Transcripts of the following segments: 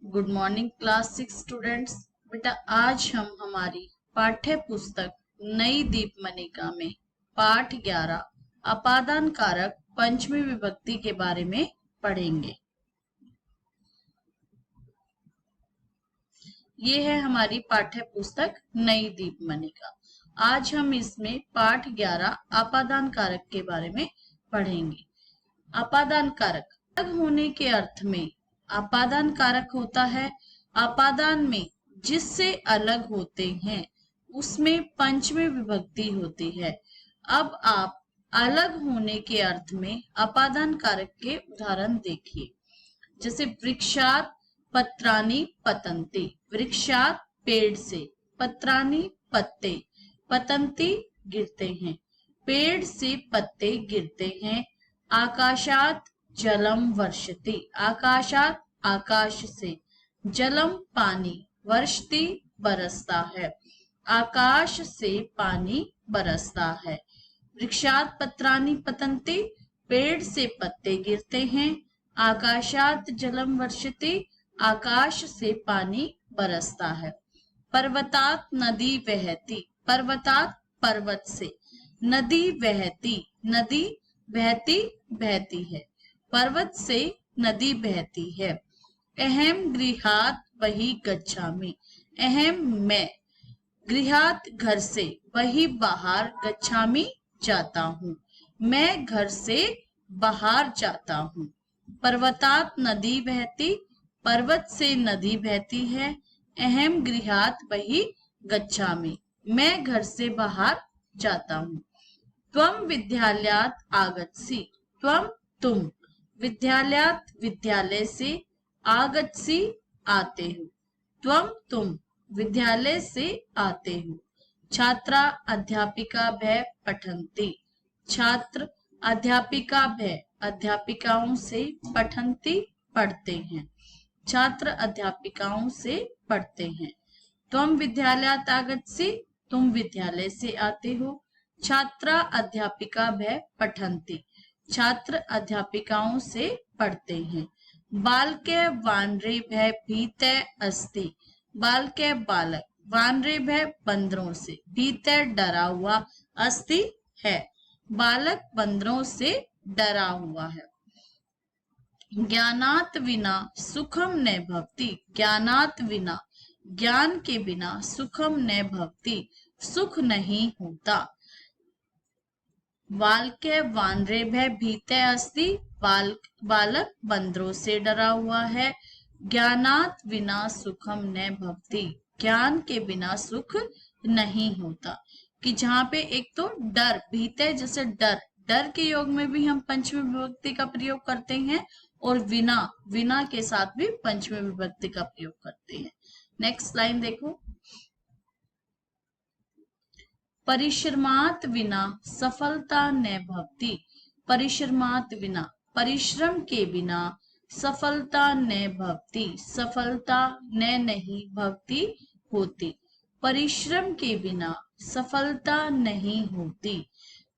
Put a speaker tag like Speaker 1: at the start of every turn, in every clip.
Speaker 1: Good morning class 6 students. बेटा आज हम हमारी पाठ्य पुस्तक नई दीपमणिका में पाठ 11 अपादान कारक पंचमी विभक्ति के बारे में पढ़ेंगे। ये है हमारी पाठ्य पुस्तक नई दीपमणिका। आज हम इसमें पाठ 11 अपादान कारक के बारे में पढ़ेंगे। अपादान कारक अलग होने के अर्थ में अपादान कारक होता है अपादान में जिससे अलग होते हैं उसमें पंचमी विभक्ति होती है। अब आप अलग होने के अर्थ में अपादान कारक के उदाहरण देखिए। जैसे वृक्षात पत्राणि पतन्ति, वृक्षात पेड़ से, पत्राणि पत्ते, पतन्ति गिरते हैं, पेड़ से पत्ते गिरते हैं। आकाशात जलम वर्षति, आकाशात आकाश से, जलम पानी, वर्षति बरसता है, आकाश से पानी बरसता है। वृक्षात पत्राणि पतन्ति, पेड़ से पत्ते गिरते हैं। आकाशात जलम वर्षति, आकाश से पानी बरसता है। पर्वतात नदी बहती, पर्वतात पर्वत से, नदी बहती, नदी बहती बहती है, पर्वत से नदी बहती है। अहम गृहात वही गच्छामि, अहम मैं, गृहात घर से, वही बाहर, गच्छामि जाता हूँ, मैं घर से बाहर जाता हूँ। पर्वतात नदी बहती, पर्वत से नदी बहती है। अहम गृहात वही गच्छामि, मैं घर से बाहर जाता हूँ। त्वम विद्यालयात आगच्छसि, त्वम तुम, विद्यालयात विद्यालय से, आगच्छसि आते हो, त्वम तुम विद्यालय से आते हो। छात्रा अध्यापिका भय पठन्ति, छात्र अध्यापिका भय अध्यापिकाओं से, पठन्ति पढ़ते हैं, छात्र अध्यापिकाओं से पढ़ते हैं। त्वम विद्यालयात आगच्छसि, तुम विद्यालय से आते हो। छात्रा अध्यापिका भय पठन्ति, छात्र अध्यापिकाओं से पढ़ते हैं। बालके वानरे भय भीते अस्ति, बालके बालक, वानरे भय बंदरों से, भीते डरा हुआ, अस्ति है, बालक बंदरों से डरा हुआ है। ज्ञानात विना सुखम न भवति, ज्ञानात विना, ज्ञान के बिना, सुखम न भवति, सुख नहीं होता। बालके वानरे भय भीते अस्ति, बालक बंदरों से डरा हुआ है। ज्ञानात विना सुखम न भवति, ज्ञान के बिना सुख नहीं होता। कि जहाँ पे एक तो डर, भीते जैसे डर, डर के योग में भी हम पंचमी विभक्ति का प्रयोग करते हैं और विना, विना के साथ भी पंचमी विभक्ति का प्रयोग करते हैं। नेक्स्ट लाइन देखो। परिश्रमात विना सफलता न भवति, परिश्रमात विना, परिश्रम के बिना, सफलता न भवति, सफलता न नहीं भवति होती, परिश्रम के बिना सफलता नहीं होती।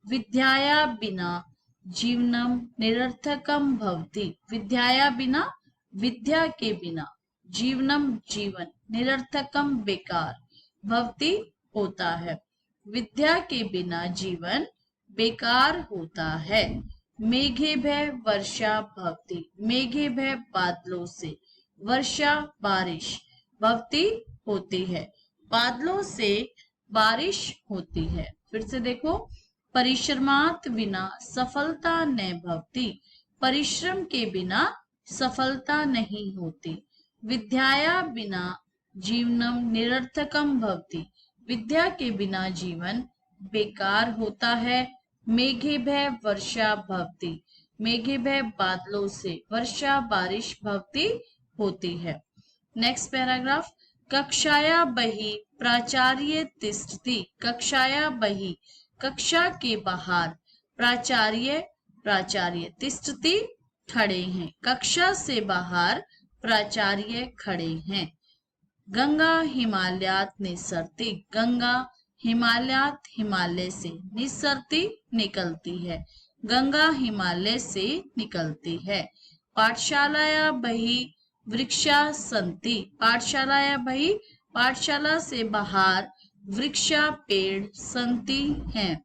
Speaker 1: विद्याया बिना जीवनम निरर्थकम भवति, विद्याया बिना, विद्या के बिना, जीवनम जीवन, निरर्थकम बेकार, भवति होता है, विद्या के बिना जीवन बेकार होता है। मेघे भय वर्षा भवति, मेघे भय बादलों से, वर्षा बारिश, भवति होती है, बादलों से बारिश होती है। फिर से देखो। परिश्रमात बिना सफलता न भवति, परिश्रम के बिना सफलता नहीं होती। विद्याया बिना जीवनम निरर्थकम भवति, विद्या के बिना जीवन बेकार होता है। मेघे भय वर्षा भवति, मेघे भय बादलों से, वर्षा बारिश, भवति होती है। Next paragraph. कक्षाया बहि प्राचार्य तिष्ठति, कक्षाया बहि, कक्षा के बाहर, प्राचार्य, प्राचार्य, तिष्ठति खड़े हैं, कक्षा से बाहर प्राचार्य खड़े हैं। गंगा हिमालयात निस्सरति, गंगा हिमालयात, हिमालय से, निस्सरति निकलती है, गंगा हिमालय से निकलती है। पाठशालाया बहि वृक्षा सन्ति। पाठशाला या बही, पाठशाला से बाहर वृक्षा पेड़ सन्ति हैं।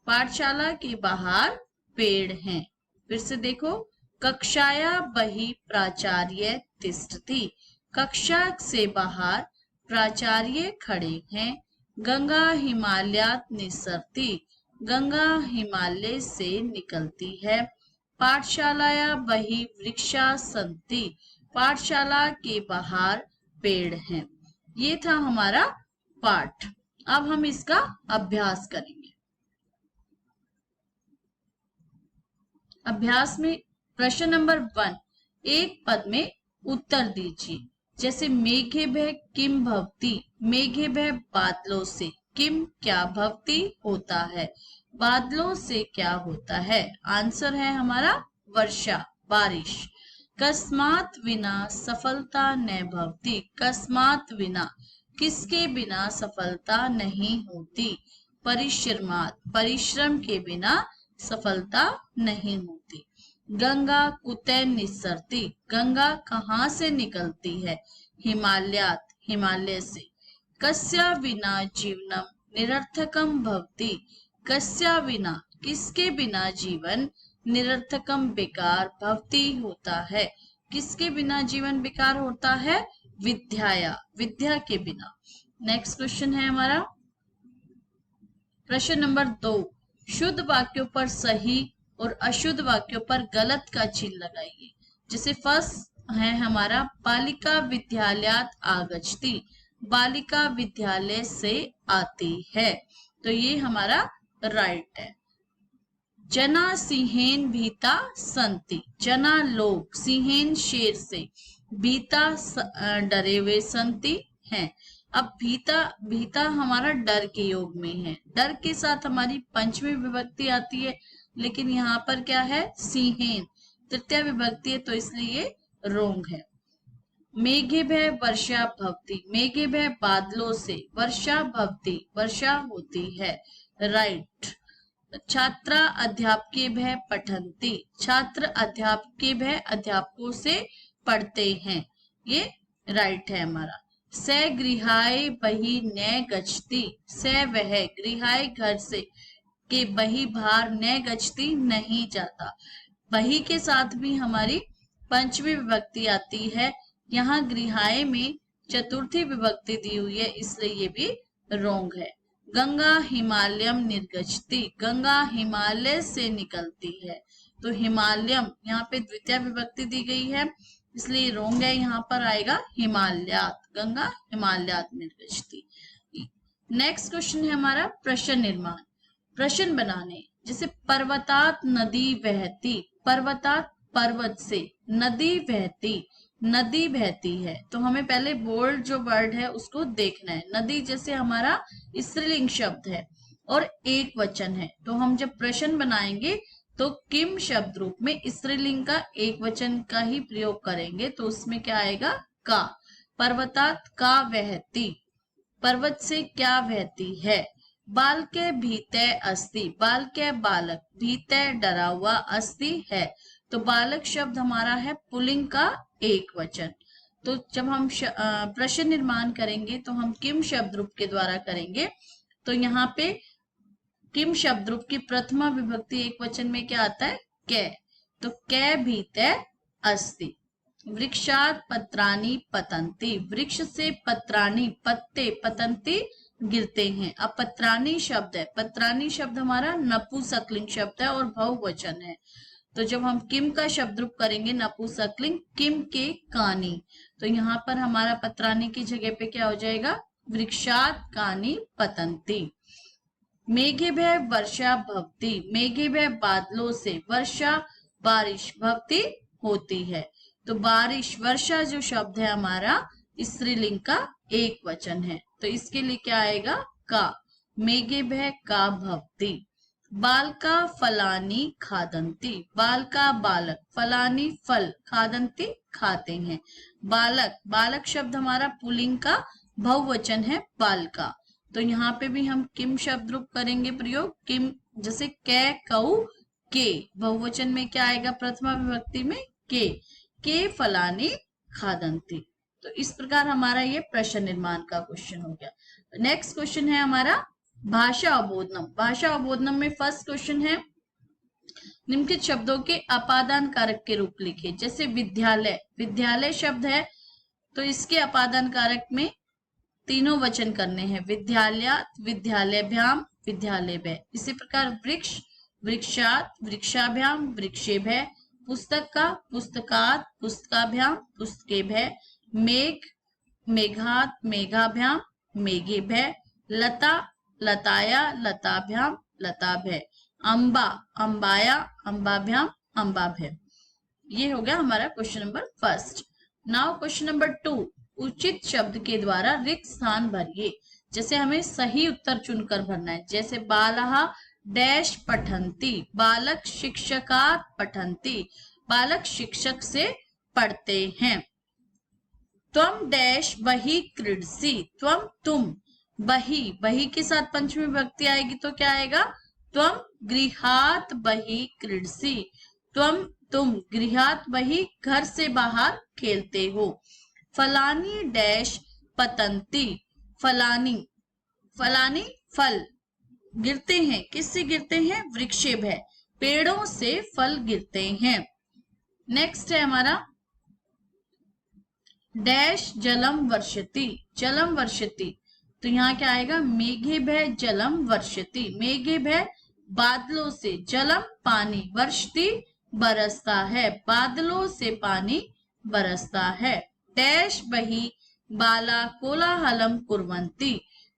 Speaker 1: पाठशाला के बाहर पेड़ हैं। फिर से देखो, कक्षाया बही प्राचार्य तिष्ठति। कक्षा से बाहर प्राचार्य खड़े हैं। गंगा हिमालयात निस्सरति। गंगा हिमालय से निकलती है। पाठशालाया बही वृक्षा सन्ति। पाठशाला के बाहर पेड़ हैं। ये था हमारा पाठ। अब हम इसका अभ्यास करेंगे। अभ्यास में प्रश्न नंबर 1, एक पद में उत्तर दीजिए। जैसे मेघे भय किम भवति। मेघे भय बादलों से। किम क्या, भवति होता है। बादलों से क्या होता है। आंसर है हमारा वर्षा, बारिश। कस्मात विना सफलता न भवति। कस्मात विना, किसके बिना सफलता नहीं होती। परिश्रमात, परिश्रम के बिना सफलता नहीं होती। गंगा कुतः निस्सरति। गंगा कहाँ से निकलती है। हिमालयात, हिमालय से। कस्या विना जीवनम निरर्थकम भवति। कस्या विना, किसके बिना जीवन निरर्थकम बेकार भवति होता है। किसके बिना जीवन बेकार होता है। विद्याया, विद्या के बिना। नेक्स्ट क्वेश्चन है हमारा प्रश्न नंबर 2, शुद्ध वाक्यों पर सही और अशुद्ध वाक्यों पर गलत का चिन्ह लगाइए। जैसे फर्स्ट है हमारा बालिका विद्यालयात आगच्छति। बालिका विद्यालय से आती है, तो ये हमारा राइट है। जना सिंहेन भीता संति। जना लोग, सिंहेन शेर से, भीता डरे हुए, संति हैं। अब भीता, भीता हमारा डर के योग में है। डर के साथ हमारी पंचमी विभक्ति आती है, लेकिन यहाँ पर क्या है, सिंहेन तृतीय विभक्ति है, तो इसलिए रोंग है। मेघे भय वर्षा भवति। मेघे भय बादलों से, वर्षा भवति वर्षा होती है, राइट। छात्रा अध्यापके भय पठन्ति। छात्र अध्यापके भय अध्यापकों से पढ़ते हैं, ये राइट है हमारा। स गृहाय बहि न गच्छति। स वह, गृहाय घर से, के बहि बाहर, न गच्छति नहीं जाता। बहि के साथ भी हमारी पंचमी विभक्ति आती है। यहाँ गृहाय में चतुर्थी विभक्ति दी हुई है, इसलिए ये भी रोंग है। गंगा हिमालयम निर्गच्छति। गंगा हिमालय से निकलती है, तो हिमालयम यहाँ पे द्वितीय विभक्ति दी गई है, इसलिए रोंग है। यहाँ पर आएगा हिमालयात। गंगा हिमालयात निर्गच्छति। नेक्स्ट क्वेश्चन है हमारा प्रश्न निर्माण, प्रश्न बनाने। जैसे पर्वतात नदी बहती। पर्वतात पर्वत से, नदी बहती, नदी बहती है, तो हमें पहले बोल्ड जो वर्ड है उसको देखना है। नदी जैसे हमारा स्त्रीलिंग शब्द है और एक वचन है, तो हम जब प्रश्न बनाएंगे तो किम शब्द रूप में स्त्रीलिंग का एक वचन का ही प्रयोग करेंगे, तो उसमें क्या आएगा, का। पर्वतात का बहती, पर्वत से क्या बहती है। बाल के भीते अस्ति। बाल के बालक, भीते डरा हुआ, अस्ति है, तो बालक शब्द हमारा है पुल्लिंग का एक वचन। तो जब हम प्रश्न निर्माण करेंगे तो हम किम शब्द रूप के द्वारा करेंगे। तो यहाँ पे किम शब्द रूप की प्रथमा विभक्ति एक वचन में क्या आता है, कै, तो कै भीते अस्ति। वृक्षात पत्राणि पतन्ति। वृक्ष से पत्राणि, पत्ते, पतन्ति गिरते हैं। अब पत्राणि शब्द है, पत्राणि शब्द हमारा नपुंसकलिंग शब्द है और बहुवचन है, तो जब हम किम का शब्द रूप करेंगे नपुंसकलिंग, किम के कानी, तो यहाँ पर हमारा पत्राणि की जगह पे क्या हो जाएगा, वृक्षात कानी पतन्ति। मेघे भय वर्षा भवति। मेघे भय बादलों से, वर्षा बारिश, भवति होती है, तो बारिश, वर्षा जो शब्द है हमारा स्त्रीलिंग का एक वचन है, तो इसके लिए क्या आएगा, का। मेघे भय का भवति। बालका फलानी खादन्ति। बालका बालक, फलानी फल, खादन्ति खाते हैं। बालक, बालक शब्द हमारा पुल्लिंग का बहुवचन है बालका, तो यहाँ पे भी हम किम शब्द रूप करेंगे प्रयोग। किम जैसे कै, कऊ, के, बहुवचन में क्या आएगा, प्रथमा विभक्ति में के फलानी खादन्ति। तो इस प्रकार हमारा ये प्रश्न निर्माण का क्वेश्चन हो गया। नेक्स्ट क्वेश्चन है हमारा भाषा अवबोधनम। भाषा अवबोधनम में फर्स्ट क्वेश्चन है निम्नलिखित शब्दों के अपादान कारक के रूप लिखे। जैसे विद्यालय, विद्यालय शब्द है तो इसके अपादान कारक में तीनों वचन करने हैं, विद्यालयात्, विद्यालयभ्याम, विद्यालयभ्य। इसी प्रकार वृक्ष, वृक्षात्, वृक्षाभ्याम, वृक्षेभ्य। पुस्तक का, पुस्तकात्, पुस्तकाभ्याम, पुस्तकेभ्य। मेघ, मेघात्, मेघाभ्याम, मेघेभ्य। लता, लताया, लताभ्याम, लताभ्य। अंबा, अंबाया, अंबाभ्याम, अंबाभ्य। ये हो गया हमारा question number first. Now question number 2, उचित शब्द के द्वारा रिक्त स्थान भरिए। जैसे हमें सही उत्तर चुनकर भरना है। जैसे बालः डैश पठन्ति, बालक शिक्षकात् पठन्ति, बालक शिक्षक से पढ़ते हैं। त्वम डैश बहि क्रीडसि, त्वम तुम, बहि, बहि के साथ पंचमी विभक्ति आएगी तो क्या आएगा, त्वम गृहात् बहि क्रीडसि, त्वम तुम गृहात् बहि घर से बाहर खेलते हो। फलानी डैश पतन्ति, फलानी, फलानी फल गिरते हैं, किससे गिरते हैं, वृक्षेभ्य, पेड़ों से फल गिरते हैं। नेक्स्ट है हमारा डैश जलम वर्षति, जलम वर्षति, तो यहाँ क्या आएगा, मेघेभ्य जलम वर्षति, मेघेभ्य बादलों से, जलम पानी, वर्षति बरसता है, बादलों से पानी बरसता है। डैश बहि बाला कोलाहलम कुर्वन्ति,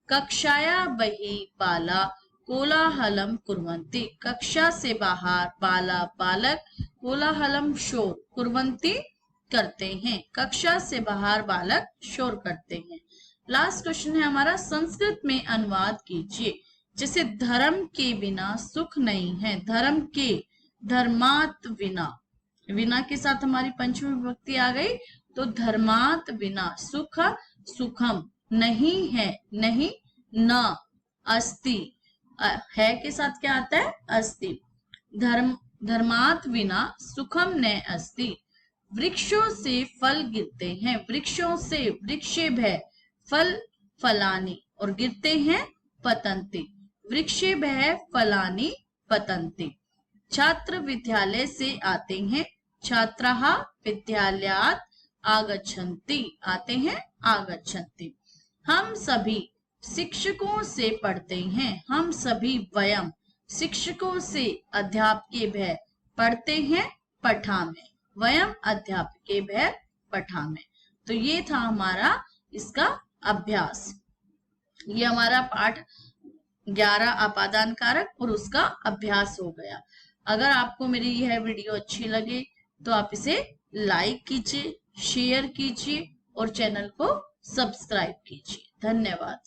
Speaker 1: कक्षाया बहि बाला कोलाहलम कुर्वन्ति, कक्षा से बाहर बाला बालक, कोलाहलम शोर, कुर्वन्ति करते हैं, कक्षा से बाहर बालक शोर करते हैं। लास्ट क्वेश्चन है हमारा संस्कृत में अनुवाद कीजिए। जैसे धर्म के बिना सुख नहीं है, धर्म के, धर्मात बिना, बिना के साथ हमारी पंचमी विभक्ति आ गई तो धर्मात बिना, सुख सुखम, नहीं है, नहीं, न, अस्ति, है के साथ क्या आता है, अस्ति, धर्म, धर्मात बिना सुखम न अस्ति। वृक्षों से फल गिरते हैं, वृक्षों से, वृक्षेभ्य फल, फलानी, और गिरते हैं पतन्ति, वृक्षेभ्य फलानी पतन्ति। छात्र विद्यालय से आते हैं, छात्राः विद्यालयात् आगच्छन्ति, आते हैं, आगच्छन्ति। हम सभी शिक्षकों से पढ़ते हैं, हम सभी वयम शिक्षकों से, अध्यापकेभ्य पढ़ते हैं, पठामि, वयम अध्यापकेभ्य पठामि। तो ये था हमारा इसका अभ्यास। ये हमारा पाठ 11 अपादान कारक और उसका अभ्यास हो गया। अगर आपको मेरी यह वीडियो अच्छी लगे तो आप इसे लाइक कीजिए, शेयर कीजिए और चैनल को सब्सक्राइब कीजिए। धन्यवाद।